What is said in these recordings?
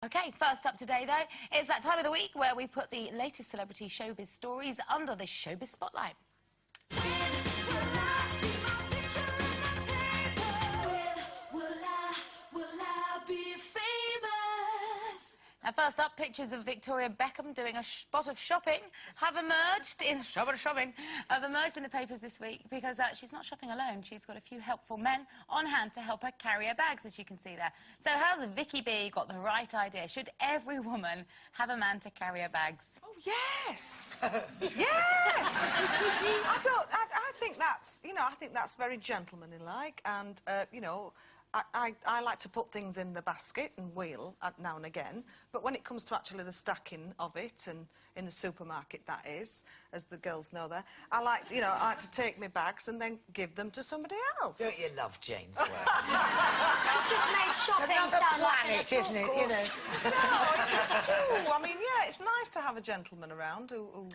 OK, first up today, though, it's that time of the week where we put the latest celebrity showbiz stories under the showbiz spotlight. Now, first up, pictures of Victoria Beckham doing a spot of shopping have emerged in the papers this week because she's not shopping alone. She's got a few helpful men on hand to help her carry her bags, as you can see there. So how's Vicky B got the right idea? Should every woman have a man to carry her bags? Oh, yes! Yes! I think that's, I think that's very gentlemanly-like, and, I like to put things in the basket and wheel now and again, but when it comes to actually the stacking of it, and in the supermarket that is, as the girls know there, I like to take my bags and then give them to somebody else. Don't you love Jane's work? She just made shopping sound like an assault isn't it? course. No, it's true. I mean, yeah, it's nice to have a gentleman around who Well,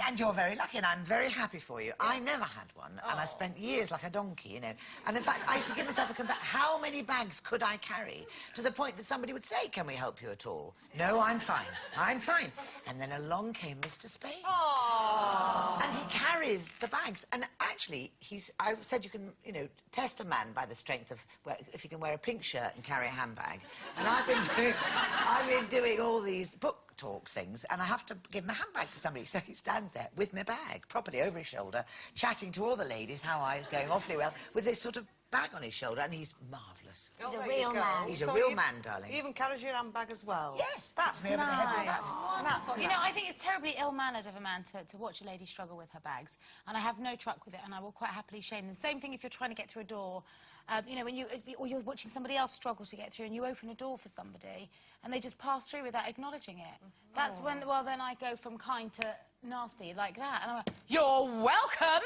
and you're very lucky, and I'm very happy for you. Yes. I never had one, and I spent years like a donkey, And in fact, I used to give myself a combat. How many bags could I carry? To the point that somebody would say, "Can we help you at all?" "No, I'm fine. I'm fine." And then along came Mr. Spade. Aww. And he carries the bags. And actually, I've said you can, test a man by the strength of if he can wear a pink shirt and carry a handbag. And I've been doing all these book talks things, and I have to give my handbag to somebody, so he stands there with my bag properly over his shoulder, chatting to all the ladies how I was going awfully well, with this sort of bag on his shoulder, and he's marvellous. He's a real man. He's a real man, darling. He even carries your handbag as well. Yes, that's me over the head with that. Wonderful. I think it's terribly ill-mannered of a man to watch a lady struggle with her bags, and I have no truck with it, and I will quite happily shame them. Same thing if you're trying to get through a door, or you're watching somebody else struggle to get through, and you open a door for somebody, and they just pass through without acknowledging it. That's when, well, then I go from kind to nasty like that, and I'm like, "You're welcome."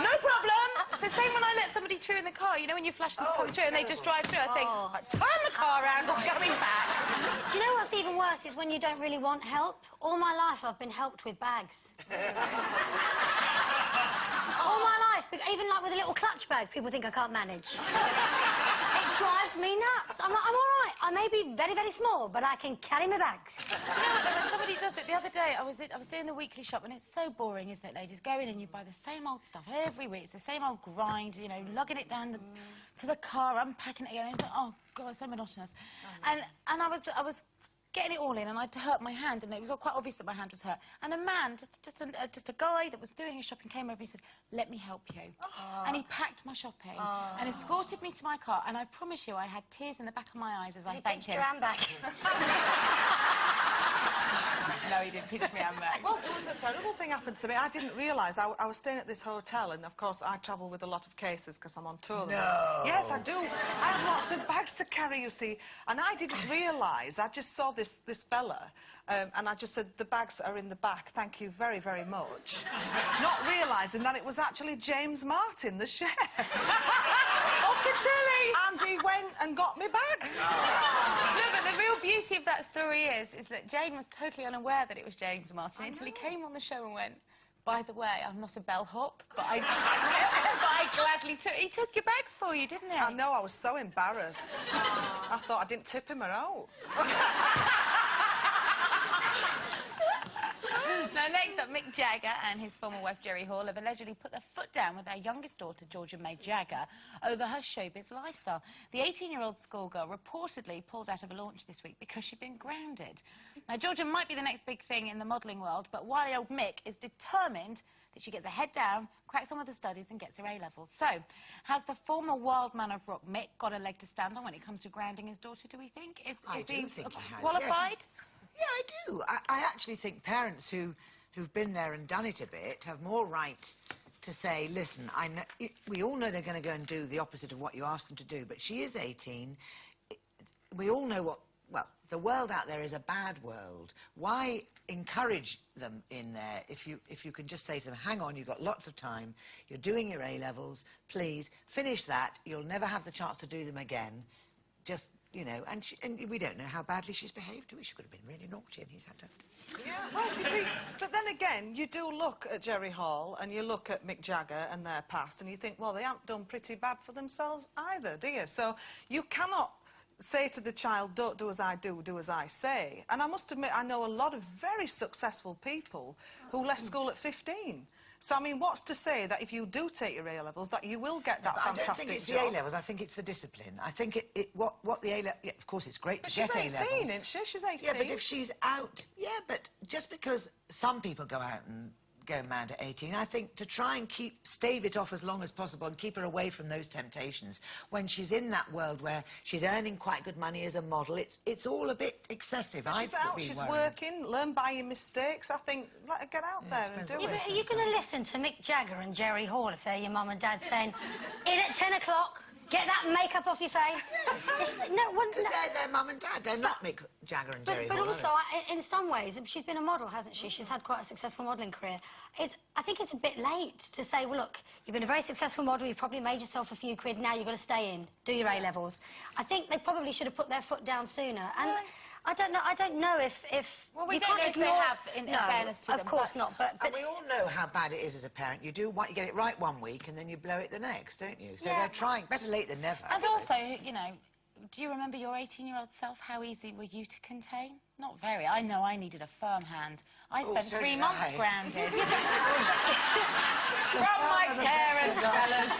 No problem. It's the same when I let somebody through in the car. When you flash them to come through and they just drive through. I think, turn the car around, I'm coming back. Do you know what's even worse is when you don't really want help? All my life I've been helped with bags. All my life, even like with a little clutch bag, people think I can't manage. It drives me nuts. I'm like, I'm all right. I may be very, very small, but I can carry my bags. Do you know what, though, when somebody does it, the other day I was doing the weekly shop, and it's so boring, isn't it, ladies? Go in and you buy the same old stuff every week. It's the same old grind, lugging it down to the car, unpacking it again. Oh, God, it's so monotonous. And I was getting it all in, and I'd hurt my hand, and it was quite obvious that my hand was hurt. And a man, just a guy that was doing his shopping, came over and he said, "Let me help you." And he packed my shopping and escorted me to my car, and I promise you I had tears in the back of my eyes as I thanked him. Your handbag. No, he didn't pinch my handbag. Well, there was a terrible thing happened to me. I didn't realise. I was staying at this hotel, and, of course, I travel with a lot of cases because I'm on tour. No! Yes, I do. I have lots of bags to carry, you see, and I didn't realise. I just saw this fella, and I just said, "The bags are in the back, thank you very, very much." Not realising that it was actually James Martin, the chef. And he went and got me bags. No, but the real beauty of that story is that Jane was totally unaware that it was James Martin until he came on the show and went, "By the way, I'm not a bellhop, but I gladly took... He took your bags for you, didn't he?" I know, I was so embarrassed. I thought I didn't tip him out. Now, next up, Mick Jagger and his former wife, Jerry Hall, have allegedly put their foot down with their youngest daughter, Georgia May Jagger, over her showbiz lifestyle. The 18-year-old schoolgirl reportedly pulled out of a launch this week because she'd been grounded. Now, Georgia might be the next big thing in the modelling world, but wily old Mick is determined that she gets her head down, cracks on with her studies and gets her A-levels. So, has the former wild man of rock, Mick, got a leg to stand on when it comes to grounding his daughter, do we think? Is I do he think he has, qualified? Yes. Yeah, I do. I actually think parents who've been there and done it a bit have more right to say, "Listen, we all know they're going to go and do the opposite of what you asked them to do, but she is 18. We all know well, the world out there is a bad world. Why encourage them in there if you can just say to them, hang on, you've got lots of time, you're doing your A-levels, please, finish that, you'll never have the chance to do them again. Just, and we don't know how badly she's behaved, do we? She could have been really naughty and he's had to... Yeah, well, you see, but then again, you do look at Jerry Hall and you look at Mick Jagger and their past and you think, well, they haven't done pretty bad for themselves either, do you? So you cannot say to the child, don't do as I do, do as I say. And I must admit, I know a lot of very successful people who left school at 15. So, I mean, what's to say that if you do take your A-levels, that you will get that fantastic job? I don't think it's the A-levels, I think it's the discipline. I think what the A-levels... Yeah, of course, it's great to get A-levels. She's 18, isn't she? She's 18. Yeah, but if she's out... Yeah, but just because some people go out and go mad at 18, I think to try and stave it off as long as possible and keep her away from those temptations when she's in that world where she's earning quite good money as a model, it's all a bit excessive. She's out, she's working, learn by your mistakes. I think, let her get out there and do it. But are you going to listen to Mick Jagger and Jerry Hall if they're your mum and dad saying, in at 10 o'clock, get that makeup off your face? Because they're their mum and dad, they're not Mick Jagger and Jerry Hall. But also, in some ways, she's been a model, hasn't she? She's had quite a successful modelling career. I think it's a bit late to say, well, look, you've been a very successful model, you've probably made yourself a few quid, now you've got to stay in, do your A-levels. I think they probably should have put their foot down sooner. And I don't know if well, we don't know if they have, in fairness to them. Of course not, but... And we all know how bad it is as a parent. You get it right one week and then you blow it the next, don't you? So they're trying, better late than never. And also, you know, do you remember your 18-year-old self? How easy were you to contain? Not very. I know I needed a firm hand. I spent 3 months grounded. From my parents, fellas.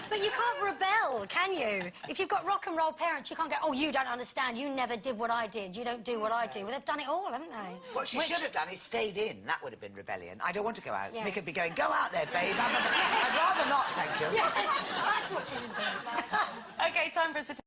But you can't rebel, can you? If you've got rock and roll parents, you can't go, oh, you don't understand, you never did what I did, you don't do what I do. Well, they've done it all, haven't they? What she should have done is stayed in. That would have been rebellion. I don't want to go out. They could be going, go out there, babe. I'd rather not, thank you. Yes, that's what you should do. OK, time for us to